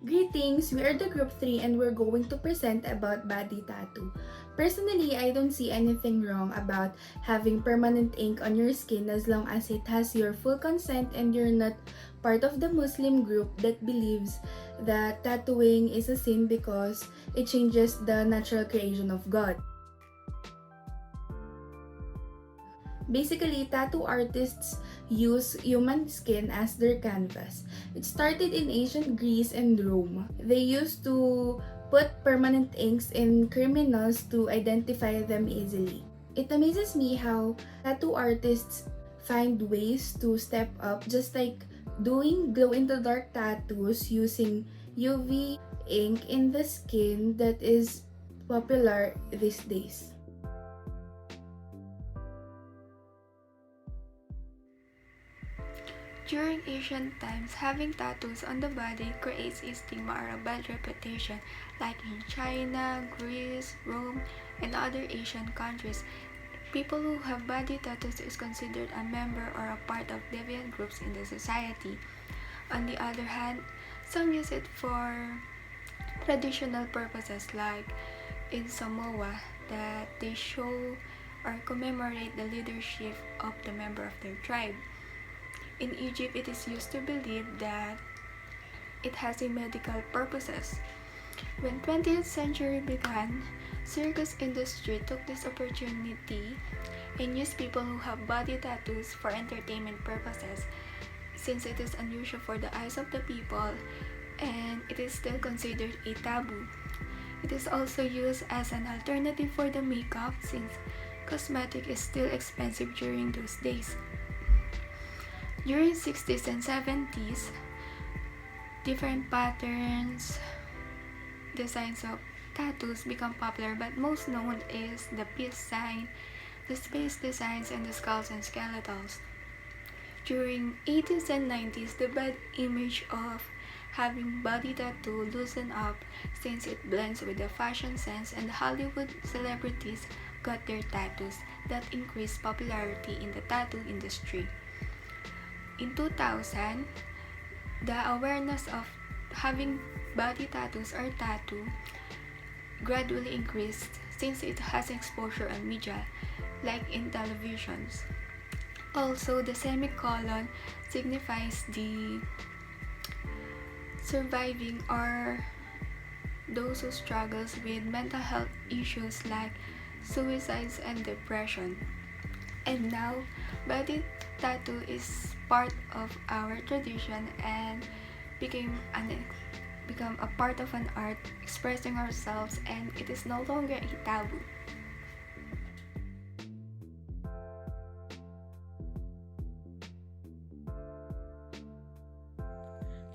Greetings, we are the group 3 and we're going to present about body tattoo. Personally, I don't see anything wrong about having permanent ink on your skin as long as it has your full consent and you're not part of the Muslim group that believes that tattooing is a sin because it changes the natural creation of God. Basically, tattoo artists use human skin as their canvas. It started in ancient Greece and Rome. They used to put permanent inks in criminals to identify them easily. It amazes me how tattoo artists find ways to step up, just like doing glow in the dark tattoos using UV ink in the skin that is popular these days. During ancient times, having tattoos on the body creates a stigma or a bad reputation, like in China, Greece, Rome, and other Asian countries. People who have body tattoos is considered a member or a part of deviant groups in the society. On the other hand, some use it for traditional purposes, like in Samoa, that they show or commemorate the leadership of the member of their tribe. In Egypt, it is used to believe that it has a medical purposes. When 20th century began, circus industry took this opportunity and used people who have body tattoos for entertainment purposes, since it is unusual for the eyes of the people and it is still considered a taboo. It is also used as an alternative for the makeup, since cosmetic is still expensive during those days. During 60s and 70s, different patterns, designs of tattoos become popular, but most known is the peace sign, the space designs, and the skulls and skeletals. During 80s and 90s, the bad image of having body tattoo loosened up, since it blends with the fashion sense, and Hollywood celebrities got their tattoos that increased popularity in the tattoo industry. In 2000, the awareness of having body tattoos or tattoo gradually increased, since it has exposure on media, like in televisions. Also, the semicolon signifies the surviving or those who struggles with mental health issues like suicides and depression. And now, body tattoo is part of our tradition and become a part of an art expressing ourselves, and it is no longer a taboo.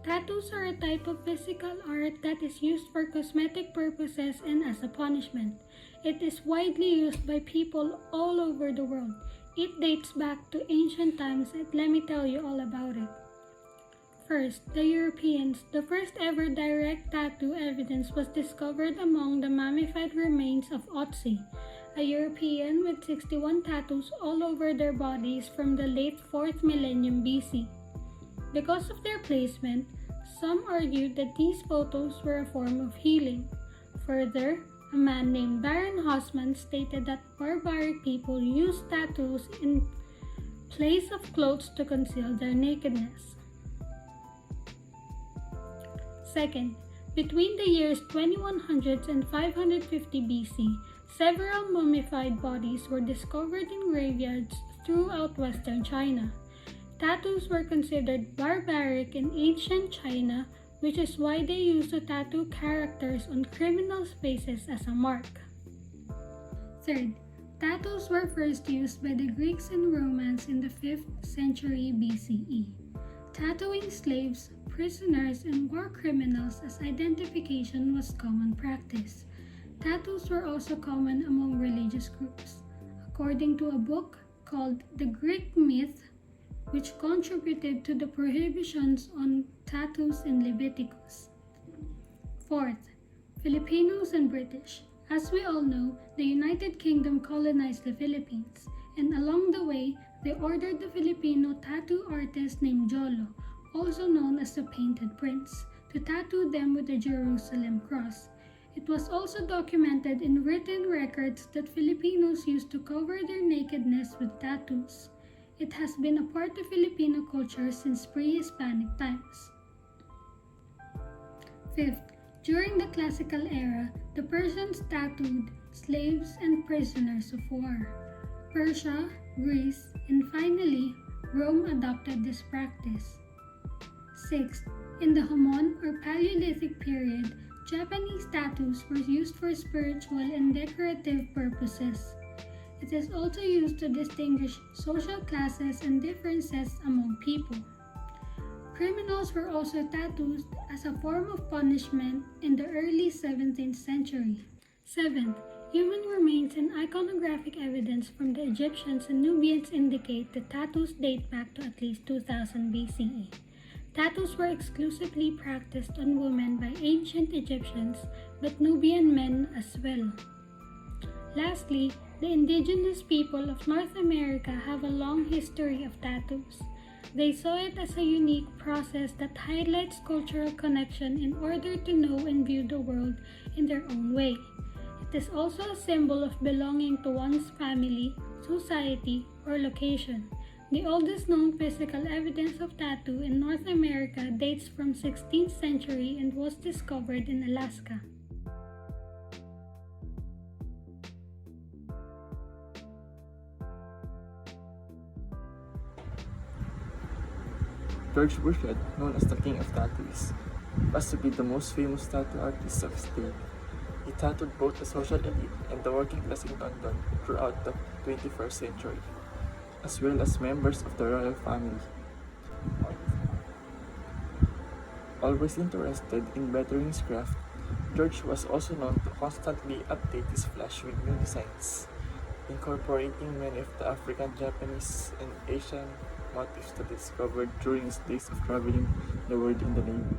Tattoos are a type of physical art that is used for cosmetic purposes and as a punishment. It is widely used by people all over the world. It dates back to ancient times, and let me tell you all about it. First, the Europeans. The first ever direct tattoo evidence was discovered among the mummified remains of Otzi, a European with 61 tattoos all over their bodies from the late 4th millennium BC. Because of their placement, some argued that these photos were a form of healing. Further, a man named Baron Haussmann stated that barbaric people used tattoos in place of clothes to conceal their nakedness. Second, between the years 2100 and 550 BC, several mummified bodies were discovered in graveyards throughout western China. Tattoos were considered barbaric in ancient China, which is why they used to tattoo characters on criminals' faces as a mark. Third, tattoos were first used by the Greeks and Romans in the 5th century BCE. Tattooing slaves, prisoners, and war criminals as identification was common practice. Tattoos were also common among religious groups. According to a book called The Greek Myth, which contributed to the prohibitions on tattoos in Leviticus. Fourth, Filipinos and British. As we all know, the United Kingdom colonized the Philippines, and along the way, they ordered the Filipino tattoo artist named Jolo, also known as the Painted Prince, to tattoo them with the Jerusalem cross. It was also documented in written records that Filipinos used to cover their nakedness with tattoos. It has been a part of Filipino culture since pre-Hispanic times. Fifth, during the classical era, the Persians tattooed slaves and prisoners of war. Persia, Greece, and finally, Rome adopted this practice. Sixth, in the Hamon or Paleolithic period, Japanese tattoos were used for spiritual and decorative purposes. It is also used to distinguish social classes and differences among people. Criminals were also tattooed as a form of punishment in the early 17th century. 7th, human remains and iconographic evidence from the Egyptians and Nubians indicate that tattoos date back to at least 2000 BCE. Tattoos were exclusively practiced on women by ancient Egyptians, but Nubian men as well. Lastly, the indigenous people of North America have a long history of tattoos. They saw it as a unique process that highlights cultural connection in order to know and view the world in their own way. It is also a symbol of belonging to one's family, society, or location. The oldest known physical evidence of tattoo in North America dates from 16th century and was discovered in Alaska. George Bushed, known as the King of Tattoos, was to be the most famous tattoo artist of his day. He tattooed both the social elite and the working class in London throughout the 21st century, as well as members of the royal family. Always interested in bettering his craft, George was also known to constantly update his flash with new designs, incorporating many of the African, Japanese, and Asian motifs that he discovered during his days of traveling the world in the Navy.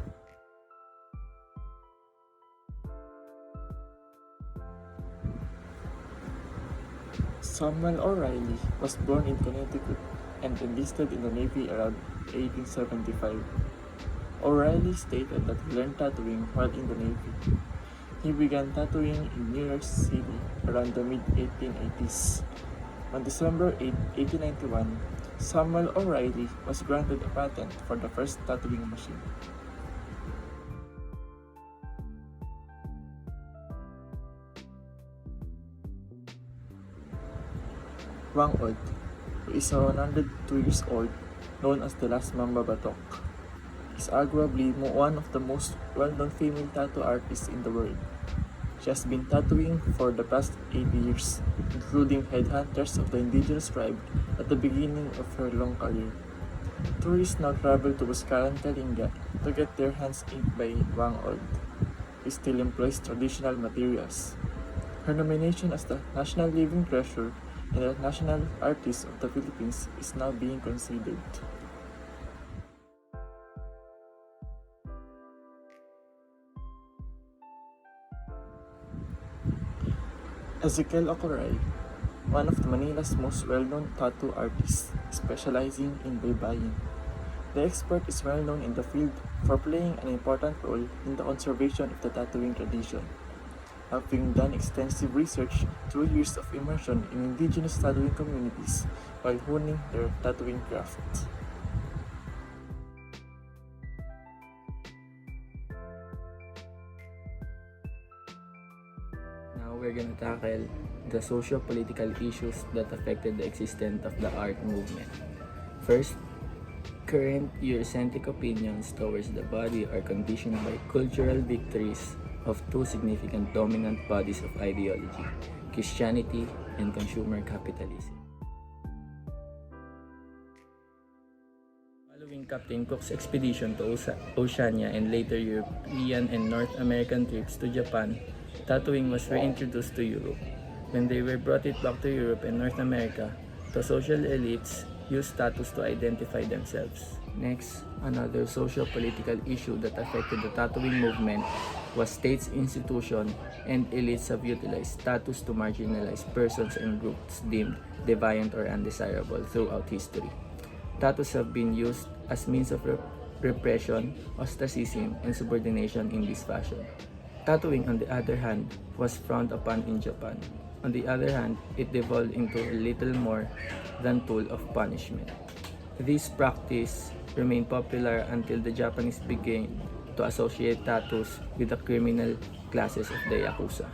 Samuel O'Reilly was born in Connecticut and enlisted in the Navy around 1875. O'Reilly stated that he learned tattooing while in the Navy. He began tattooing in New York City around the mid-1880s. On December 8, 1891, Samuel O'Reilly was granted a patent for the first tattooing machine. Wang Od, who is 102 years old, known as the last Mamba Batok, is arguably one of the most well-known female tattoo artists in the world. She has been tattooing for the past 80 years, including headhunters of the indigenous tribe at the beginning of her long career. Tourists now travel to Buzcaran, Kalinga to get their hands inked by Wang Od, who still employs traditional materials. Her nomination as the National Living Treasure and the National Artist of the Philippines is now being considered. Ezekiel Ocoray, one of Manila's most well-known tattoo artists, specializing in baybayin. The expert is well known in the field for playing an important role in the conservation of the tattooing tradition, having done extensive research through years of immersion in indigenous tattooing communities while honing their tattooing craft. Now we're gonna tackle the socio-political issues that affected the existence of the art movement. First, current Eurocentric opinions towards the body are conditioned by cultural victories of two significant dominant bodies of ideology, Christianity and consumer capitalism. Following Captain Cook's expedition to Oceania and later European and North American trips to Japan, tattooing was reintroduced to Europe. When they were brought it back to Europe and North America, the social elites used tattoos to identify themselves. Next, another socio-political issue that affected the tattooing movement was states, institutions, and elites have utilized tattoos to marginalize persons and groups deemed deviant or undesirable throughout history. Tattoos have been used as means of repression, ostracism, and subordination in this fashion. Tattooing, on the other hand, was frowned upon in Japan. On the other hand, it devolved into a little more than tool of punishment. This practice remained popular until the Japanese began to associate tattoos with the criminal classes of the Yakuza.